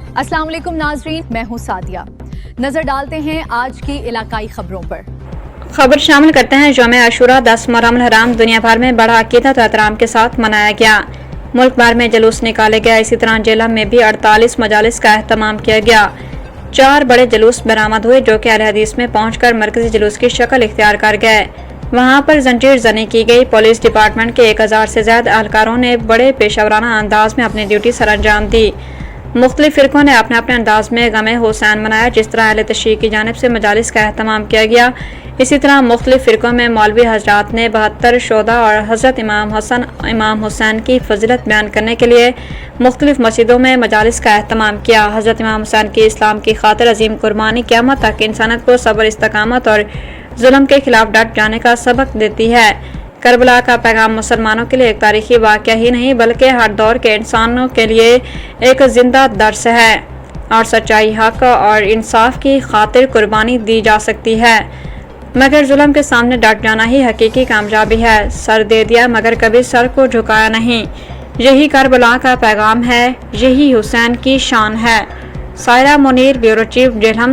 अस्सलाम वालेकुम नाजरीन, मैं हूँ सादिया। नजर डालते हैं आज की इलाकाई खबरों पर। खबर शामिल करते हैं यौम आशूरा 10 मुहर्रम हराम दुनिया भर में बड़ा अकीदत और एहतराम के साथ मनाया गया। मुल्क भर में जुलूस निकाले गए। इसी तरह जेलम में भी 48 मजालिस का अहतमाम किया गया। 4 बड़े जुलूस बरामद हुए जो कि अहले हदीस में पहुंचकर मरकजी जुलूस की शक्ल इख्तियार कर गए। वहां पर जंजीर जनी की गई। पुलिस डिपार्टमेंट के 1000 से ज्यादा एहलकारों ने बड़े पेशेवराना अंदाज में अपनी ड्यूटी सर अंजाम दी। मुख्तलिफ फिरकों ने अपने अपने अंदाज में गमे हुसैन मनाया। जिस तरह अहले तशरीह की जानिब से मजालिस का अहतमाम किया गया, इसी तरह मुख्तलिफ फिरकों में मौलवी हजरात ने 72 शोदा और हज़रत इमाम हसन इमाम हुसैन की फजीलत बयान करने के लिए मुख्तलिफ मस्जिदों में मजालिस का अहतमाम किया। हज़रत इमाम हुसैन की इस्लाम की खातिर अजीम कुर्बानी क़यामत तक इंसानियत को सब्र, इस्तकामत और जुल्म के खिलाफ डट जाने का सबक देती है। करबला का पैगाम मुसलमानों के लिए एक तारीखी वाक़या ही नहीं बल्कि हर दौर के इंसानों के लिए एक जिंदा दर्स है और सच्चाई, हक और इंसाफ की खातिर कुर्बानी दी जा सकती है, मगर जुल्म के सामने डट जाना ही हकीकी कामयाबी है। सर दे दिया मगर कभी सर को झुकाया नहीं। यही करबला का पैगाम है, यही हुसैन की शान है। Saira Munir, bureau chief, जेलहम।